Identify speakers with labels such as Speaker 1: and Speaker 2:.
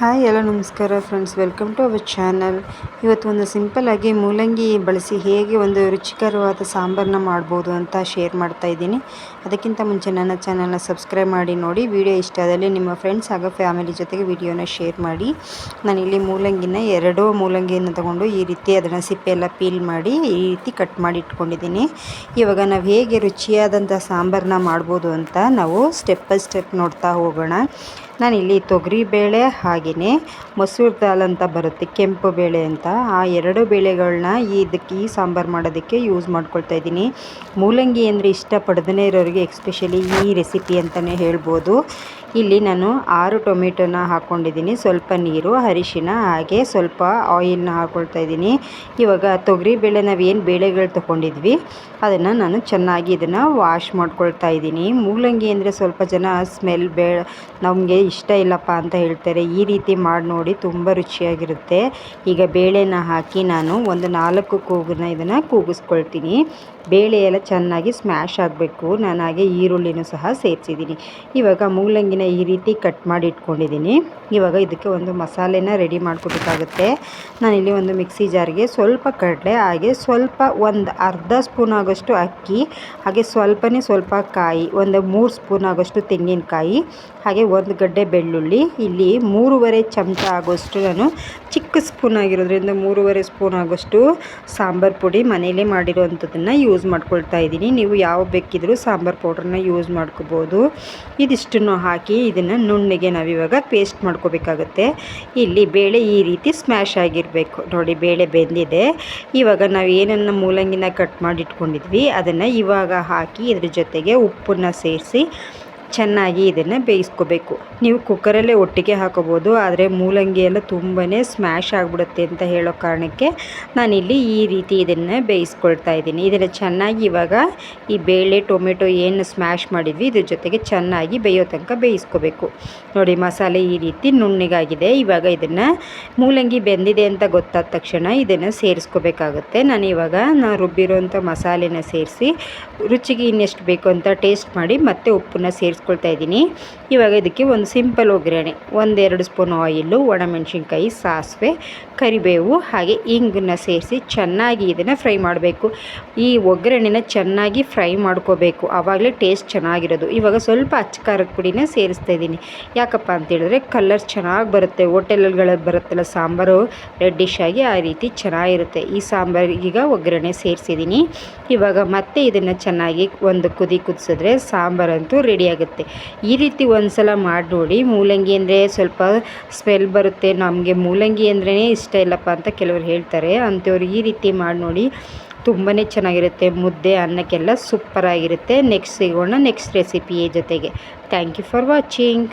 Speaker 1: Hi ಎಲ್ಲ ನಮಸ್ಕಾರ friends, welcome to our channel. ಇವತ್ತು ಒಂದು ಸಿಂಪಲ್ಲಾಗಿ ಮೂಲಂಗಿ ಬಳಸಿ ಹೇಗೆ ಒಂದು ರುಚಿಕರವಾದ ಸಾಂಬಾರನ್ನ ಮಾಡ್ಬೋದು ಅಂತ ಶೇರ್ ಮಾಡ್ತಾ ಇದ್ದೀನಿ. ಅದಕ್ಕಿಂತ ಮುಂಚೆ ನನ್ನ ಚಾನಲ್ನ ಸಬ್ಸ್ಕ್ರೈಬ್ ಮಾಡಿ ನೋಡಿ. ವಿಡಿಯೋ ಇಷ್ಟ ಆದಲ್ಲಿ ನಿಮ್ಮ ಫ್ರೆಂಡ್ಸ್ ಹಾಗೂ ಫ್ಯಾಮಿಲಿ ಜೊತೆಗೆ ವಿಡಿಯೋನ ಶೇರ್ ಮಾಡಿ. ನಾನಿಲ್ಲಿ ಎರಡೂ ಮೂಲಂಗಿಯನ್ನು ತಗೊಂಡು ಈ ರೀತಿ ಅದನ್ನು ಸಿಪ್ಪೆ ಎಲ್ಲ ಪೀಲ್ ಮಾಡಿ ಈ ರೀತಿ ಕಟ್ ಮಾಡಿ ಇಟ್ಕೊಂಡಿದ್ದೀನಿ. ಇವಾಗ ನಾವು ಹೇಗೆ ರುಚಿಯಾದಂಥ ಸಾಂಬಾರನ್ನ ಮಾಡ್ಬೋದು ಅಂತ ನಾವು ಸ್ಟೆಪ್ ಬೈ ಸ್ಟೆಪ್ ನೋಡ್ತಾ ಹೋಗೋಣ. ನಾನಿಲ್ಲಿ ತೊಗರಿಬೇಳೆ ಹಾಗೆಯೇ ಮಸೂರ್ ದಾಲ್ ಅಂತ ಬರುತ್ತೆ, ಕೆಂಪು ಬೇಳೆ ಅಂತ, ಆ ಎರಡು ಬೇಳೆಗಳನ್ನ ಈ ಸಾಂಬಾರು ಮಾಡೋದಕ್ಕೆ ಯೂಸ್ ಮಾಡ್ಕೊಳ್ತಾ ಇದ್ದೀನಿ. ಮೂಲಂಗಿ ಅಂದರೆ ಇಷ್ಟಪಡದೇ ಇರೋರಿಗೆ ಎಸ್ಪೆಷಲಿ ಈ ರೆಸಿಪಿ ಅಂತಲೇ ಹೇಳ್ಬೋದು. ಇಲ್ಲಿ ನಾನು 6 ಟೊಮೆಟೊನ ಹಾಕ್ಕೊಂಡಿದ್ದೀನಿ, ಸ್ವಲ್ಪ ನೀರು, ಅರಿಶಿನ ಹಾಗೆ ಸ್ವಲ್ಪ ಆಯಿಲ್ನ ಹಾಕ್ಕೊಳ್ತಾ ಇದ್ದೀನಿ. ಇವಾಗ ತೊಗರಿಬೇಳೆ ನಾವೇನು ಬೇಳೆಗಳು ತೊಗೊಂಡಿದ್ವಿ ಅದನ್ನು ನಾನು ಚೆನ್ನಾಗಿ ಇದನ್ನು ವಾಶ್ ಮಾಡ್ಕೊಳ್ತಾ ಇದ್ದೀನಿ. ಮೂಲಂಗಿ ಅಂದರೆ ಸ್ವಲ್ಪ ಜನ ಸ್ಮೆಲ್ ನಮಗೆ ಇಷ್ಟ ಇಲ್ಲಪ್ಪ ಅಂತ ಹೇಳ್ತಾರೆ. ಈ ರೀತಿ ಮಾಡಿ ನೋಡಿ, ತುಂಬ ರುಚಿಯಾಗಿರುತ್ತೆ. ಈಗ ಬೇಳೆನ ಹಾಕಿ ನಾನು ಒಂದು 4 ಕೂಗನ್ನ ಇದನ್ನು ಕೂಗಿಸ್ಕೊಳ್ತೀನಿ. ಬೇಳೆ ಎಲ್ಲ ಚೆನ್ನಾಗಿ ಸ್ಮ್ಯಾಶ್ ಆಗಬೇಕು. ನಾನು ಹಾಗೆ ಈರುಳ್ಳಿನೂ ಸಹ ಸೇರಿಸಿದ್ದೀನಿ. ಇವಾಗ ಮೂಲಂಗಿನ ಈ ರೀತಿ ಕಟ್ ಮಾಡಿ ಇಟ್ಕೊಂಡಿದ್ದೀನಿ. ಇವಾಗ ಇದಕ್ಕೆ ಒಂದು ಮಸಾಲೆನ ರೆಡಿ ಮಾಡ್ಕೋಬೇಕಾಗುತ್ತೆ. ನಾನಿಲ್ಲಿ ಒಂದು ಮಿಕ್ಸಿ ಜಾರ್ಗೆ ಸ್ವಲ್ಪ ಕಡಲೆ, ಹಾಗೆ ಸ್ವಲ್ಪ ಒಂದು ಅರ್ಧ ಸ್ಪೂನ್ ಆಗೋಷ್ಟು ಅಕ್ಕಿ, ಹಾಗೆ ಸ್ವಲ್ಪ ಕಾಯಿ, ಒಂದು 3 ಸ್ಪೂನ್ ಆಗೋಷ್ಟು ತೆಂಗಿನಕಾಯಿ, ಹಾಗೆ 1 ಗಡ್ಡೆ ಬೆಳ್ಳುಳ್ಳಿ, ಇಲ್ಲಿ 3.5 ಚಮಚ ಆಗೋಷ್ಟು ನಾನು ಚಿಕ್ಕ ಸ್ಪೂನ್ ಆಗಿರೋದ್ರಿಂದ 3.5 ಸ್ಪೂನ್ ಆಗೋಷ್ಟು ಸಾಂಬಾರು ಪುಡಿ ಮನೇಲೇ ಮಾಡಿರೋವಂಥದ್ದನ್ನು ಯೂಸ್ ಮಾಡ್ಕೊಳ್ತಾ ಇದ್ದೀನಿ. ನೀವು ಯಾವ ಬೇಕಿದ್ರೂ ಸಾಂಬಾರು ಪೌಡ್ರನ್ನ ಯೂಸ್ ಮಾಡ್ಕೋಬೋದು. ಇದಿಷ್ಟನ್ನು ಹಾಕಿ ಇದನ್ನು ನುಣ್ಣಗೆ ನಾವಿವಾಗ ಪೇಸ್ಟ್ ಮಾಡ್ಕೋಬೇಕಾಗತ್ತೆ. ಇಲ್ಲಿ ಬೇಳೆ ಈ ರೀತಿ ಸ್ಮ್ಯಾಶ್ ಆಗಿರಬೇಕು. ನೋಡಿ, ಬೇಳೆ ಬೆಂದಿದೆ. ಇವಾಗ ನಾವು ಏನನ್ನು ಮೂಲಂಗಿನ ಕಟ್ ಮಾಡಿ ಇಟ್ಕೊಂಡಿದ್ವಿ ಅದನ್ನು ಇವಾಗ ಹಾಕಿ ಇದ್ರ ಜೊತೆಗೆ ಉಪ್ಪನ್ನು ಸೇರಿಸಿ ಚೆನ್ನಾಗಿ ಇದನ್ನು ಬೇಯಿಸ್ಕೋಬೇಕು. ನೀವು ಕುಕ್ಕರಲ್ಲೇ ಒಟ್ಟಿಗೆ ಹಾಕೋಬೋದು, ಆದರೆ ಮೂಲಂಗಿ ಎಲ್ಲ ತುಂಬಾ ಸ್ಮ್ಯಾಶ್ ಆಗಿಬಿಡುತ್ತೆ ಅಂತ ಹೇಳೋ ಕಾರಣಕ್ಕೆ ನಾನಿಲ್ಲಿ ಈ ರೀತಿ ಇದನ್ನು ಬೇಯಿಸ್ಕೊಳ್ತಾ ಇದ್ದೀನಿ. ಇದನ್ನು ಚೆನ್ನಾಗಿ ಇವಾಗ ಈ ಬೇಳೆ ಟೊಮೆಟೊ ಏನು ಸ್ಮ್ಯಾಶ್ ಮಾಡಿದ್ವಿ ಇದ್ರ ಜೊತೆಗೆ ಚೆನ್ನಾಗಿ ಬೇಯೋ ತನಕ ಬೇಯಿಸ್ಕೋಬೇಕು. ನೋಡಿ, ಮಸಾಲೆ ಈ ರೀತಿ ನುಣ್ಣಗಾಗಿದೆ. ಇವಾಗ ಇದನ್ನು ಮೂಲಂಗಿ ಬೆಂದಿದೆ ಅಂತ ಗೊತ್ತಾದ ತಕ್ಷಣ ಇದನ್ನು ಸೇರಿಸ್ಕೋಬೇಕಾಗುತ್ತೆ. ನಾನು ರುಬ್ಬಿರೋಂಥ ಮಸಾಲೆನ ಸೇರಿಸಿ ರುಚಿಗೆ ಇನ್ನೆಷ್ಟು ಬೇಕು ಅಂತ ಟೇಸ್ಟ್ ಮಾಡಿ ಮತ್ತೆ ಉಪ್ಪನ್ನು ಸೇರಿಸ್ಕೊಳ್ತಾ ಇದ್ದೀನಿ. ಇವಾಗ ಇದಕ್ಕೆ ಒಂದು ಸಿಂಪಲ್ ಒಗ್ಗರಣೆ, 1-2 ಸ್ಪೂನ್ ಆಯಿಲು, ಒಣಮೆಣಸಿನ್ಕಾಯಿ, ಸಾಸಿವೆ, ಕರಿಬೇವು ಹಾಗೆ ಇಂಗನ್ನ ಸೇರಿಸಿ ಚೆನ್ನಾಗಿ ಇದನ್ನು ಫ್ರೈ ಮಾಡಬೇಕು. ಈ ಒಗ್ಗರಣೆನ ಚೆನ್ನಾಗಿ ಫ್ರೈ ಮಾಡ್ಕೋಬೇಕು, ಆವಾಗಲೇ ಟೇಸ್ಟ್ ಚೆನ್ನಾಗಿರೋದು. ಇವಾಗ ಸ್ವಲ್ಪ ಅಚ್ಚ ಖಾರದ ಪುಡಿನ ಸೇರಿಸ್ತಾ ಇದ್ದೀನಿ. ಯಾಕಪ್ಪ ಅಂತೇಳಿದ್ರೆ ಕಲರ್ ಚೆನ್ನಾಗಿ ಬರುತ್ತೆ. ಹೋಟೆಲ್ಗಳಲ್ಲಿ ಬರುತ್ತಲ್ಲ ಸಾಂಬಾರು ರೆಡ್ಡಿಶ್ ಆಗಿ, ಆ ರೀತಿ ಚೆನ್ನಾಗಿರುತ್ತೆ. ಈ ಸಾಂಬಾರಿಗೆ ಈಗ ಒಗ್ಗರಣೆ ಸೇರಿಸಿದ್ದೀನಿ. ಇವಾಗ ಮತ್ತೆ ಇದನ್ನು ಚೆನ್ನಾಗಿ ಒಂದು ಕುದಿಸಿದ್ರೆ ಸಾಂಬಾರಂತೂ ರೆಡಿ ಆಗುತ್ತೆ. ಈ ರೀತಿ ಒಂದು ಸಲ ಮಾಡಿ ನೋಡಿ. ಮೂಲಂಗಿ ಅಂದರೆ ಸ್ವಲ್ಪ ಸ್ಮೆಲ್ ಬರುತ್ತೆ, ನಮಗೆ ಮೂಲಂಗಿ ಅಂದ್ರೇ ಇಷ್ಟ ಇಲ್ಲಪ್ಪ ಅಂತ ಕೆಲವರು ಹೇಳ್ತಾರೆ. ಅಂಥವ್ರು ಈ ರೀತಿ ಮಾಡಿ ನೋಡಿ, ತುಂಬಾ ಚೆನ್ನಾಗಿರುತ್ತೆ. ಮುದ್ದೆ ಅನ್ನಕ್ಕೆಲ್ಲ ಸೂಪರಾಗಿರುತ್ತೆ. ನೆಕ್ಸ್ಟ್ ಸಿಗೋಣ ನೆಕ್ಸ್ಟ್ ರೆಸಿಪಿ ಜೊತೆಗೆ. Thank you for watching.